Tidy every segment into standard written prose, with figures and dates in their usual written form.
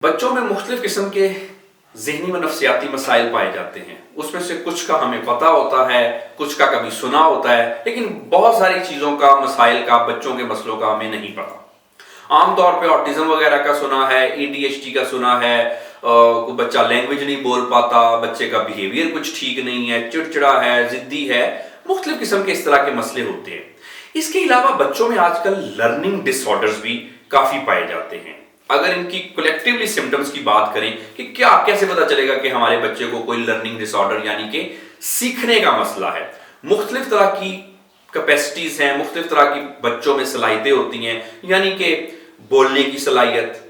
बच्चों में मुख्तलिफ किस्म के ज़हनी व नफ्सियाती मसाइल पाए जाते हैं। उसमें से कुछ का हमें पता होता है, कुछ का कभी सुना होता है, लेकिन बहुत सारी चीज़ों का, मसाइल का, बच्चों के मसलों का हमें नहीं पता। आमतौर पे ऑटिज़म वगैरह का सुना है, ADHD का सुना है, कोई बच्चा लैंग्वेज नहीं बोल पाता, बच्चे का बिहेवियर कुछ ठीक नहीं है, चिड़चिड़ा है, ज़िद्दी है, मुख्तलिफ किस्म के इस तरह के मसले होते हैं। इसके अलावा बच्चों में आजकल लर्निंग डिसऑर्डर्स भी काफ़ी पाए जाते हैं। अगर इनकी कलेक्टिवली सिम्टम्स की बात करें कि क्या कैसे पता चलेगा कि हमारे बच्चे को कोई लर्निंग डिसऑर्डर यानी कि सीखने का मसला है। मुख्तलिफ तरह की कैपेसिटीज हैं, मुख्तलिफ तरह की बच्चों में सलाहियतें होती हैं, यानी कि बोलने की सलाहियत,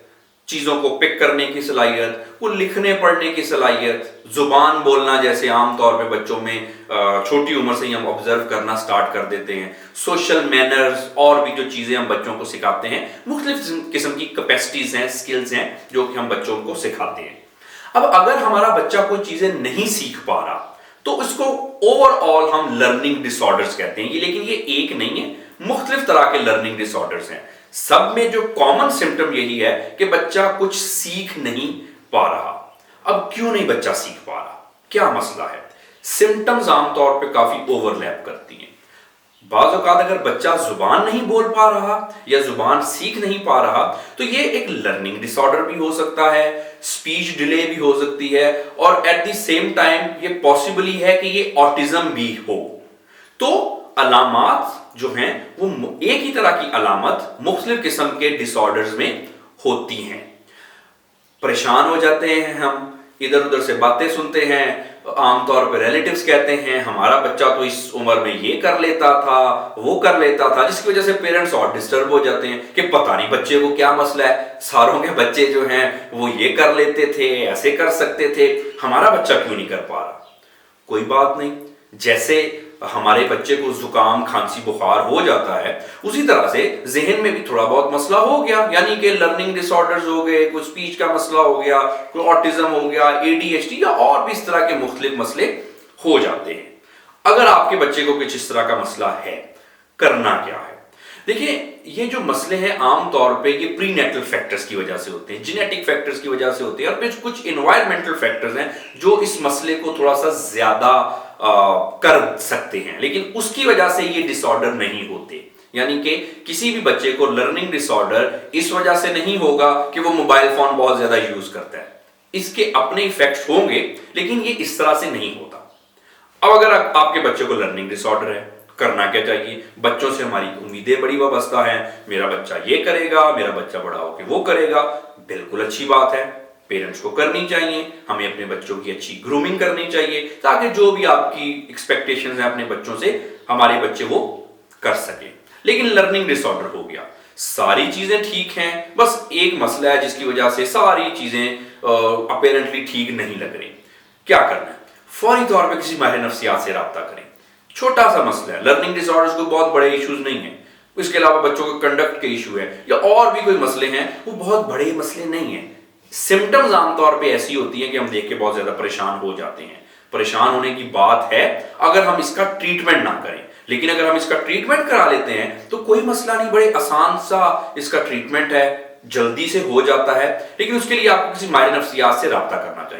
चीज़ों को पिक करने की सलाहियत, वो लिखने पढ़ने की सलाहियत, जुबान बोलना, जैसे आम तौर पे बच्चों में छोटी उम्र से ही हम ऑब्जर्व करना स्टार्ट कर देते हैं, सोशल मैनर्स और भी जो चीज़ें हम बच्चों को सिखाते हैं, मुख्तलिफ किस्म की कैपेसिटीज हैं, स्किल्स हैं जो कि हम बच्चों को सिखाते हैं। अब अगर हमारा बच्चा कोई चीज़ें नहीं सीख पा रहा तो उसको ओवरऑल हम लर्निंग डिसऑर्डर्स कहते हैं। लेकिन ये एक नहीं है, मुख्तलिफ तरह के लर्निंग डिसऑर्डर्स हैं। सब में जो कॉमन सिम्टम यही है कि बच्चा कुछ सीख नहीं पा रहा। अब क्यों नहीं बच्चा सीख पा रहा, क्या मसला है? सिम्टम्स आमतौर पे काफी ओवरलैप करती हैं। बाज़ औक़ात अगर बच्चा जुबान नहीं बोल पा रहा या जुबान सीख नहीं पा रहा तो ये एक लर्निंग डिसऑर्डर भी हो सकता है, स्पीच डिले भी हो सकती है, और एट द सेम टाइम ये पॉसिबली है कि ये ऑटिज्म भी हो। तो अलामात जो हैं वो एक ही तरह की अलामत मुख्तलिफ किस्म के डिसऑर्डर्स में होती हैं। परेशान हो जाते हैं हम, इधर उधर से बातें सुनते हैं, आमतौर पर रिलेटिव्स कहते हैं हमारा बच्चा तो इस उम्र में ये कर लेता था, वो कर लेता था, जिसकी वजह से पेरेंट्स और डिस्टर्ब हो जाते हैं कि पता नहीं बच्चे को क्या मसला है, सारों के बच्चे जो हैं वो ये कर लेते थे, ऐसे कर सकते थे, हमारा बच्चा क्यों नहीं कर पा रहा। कोई बात नहीं, जैसे हमारे बच्चे को जुकाम, खांसी, बुखार हो जाता है, उसी तरह से जहन में भी थोड़ा बहुत मसला हो गया, यानी कि लर्निंग डिसऑर्डर्स हो गए, कुछ स्पीच का मसला हो गया, कोई ऑटिज्म हो गया, ADHD या और भी इस तरह के मुख्तलिफ मसले हो जाते हैं। अगर आपके बच्चे को कुछ इस तरह का मसला है, करना क्या है? देखिए, ये जो मसले हैं आमतौर पे ये प्रीनेटल फैक्टर्स की वजह से होते हैं, जेनेटिक फैक्टर्स की वजह से होते हैं, और फिर कुछ इन्वायरमेंटल फैक्टर्स हैं जो इस मसले को थोड़ा सा ज्यादा कर सकते हैं, लेकिन उसकी वजह से ये डिसऑर्डर नहीं होते। यानी कि किसी भी बच्चे को लर्निंग डिसऑर्डर इस वजह से नहीं होगा कि वो मोबाइल फोन बहुत ज्यादा यूज करता है, इसके अपने इफेक्ट्स होंगे, लेकिन ये इस तरह से नहीं होता। अब अगर आपके बच्चे को लर्निंग डिसऑर्डर है, करना क्या चाहिए? बच्चों से हमारी उम्मीदें बड़ी वाबस्ता हैं, मेरा बच्चा ये करेगा, मेरा बच्चा बड़ा होकर वो करेगा। बिल्कुल अच्छी बात है, पेरेंट्स को करनी चाहिए, हमें अपने बच्चों की अच्छी ग्रूमिंग करनी चाहिए ताकि जो भी आपकी एक्सपेक्टेशंस हैं अपने बच्चों से, हमारे बच्चे वो कर सके। लेकिन लर्निंग डिसऑर्डर हो गया, सारी चीजें ठीक हैं, बस एक मसला है जिसकी वजह से सारी चीजें अपेरेंटली ठीक नहीं लग रही। क्या करना है? फौरी तौर पर किसी माहिर नफ्सियात से रब्ता करें। छोटा सा मसला है, लर्निंग डिसऑर्डर्स को बहुत बड़े इश्यूज नहीं है, इसके अलावा बच्चों को कंडक्ट के इशू है या और भी कोई मसले हैं, वो बहुत बड़े मसले नहीं है। सिम्टम्स आमतौर पे ऐसी होती हैं कि हम देख के बहुत ज्यादा परेशान हो जाते हैं। परेशान होने की बात है अगर हम इसका ट्रीटमेंट ना करें, लेकिन अगर हम इसका ट्रीटमेंट करा लेते हैं तो कोई मसला नहीं, बड़े आसान सा इसका ट्रीटमेंट है, जल्दी से हो जाता है। लेकिन उसके लिए आपको किसी माहिर नफ्सियात से रब्ता करना चाहिए।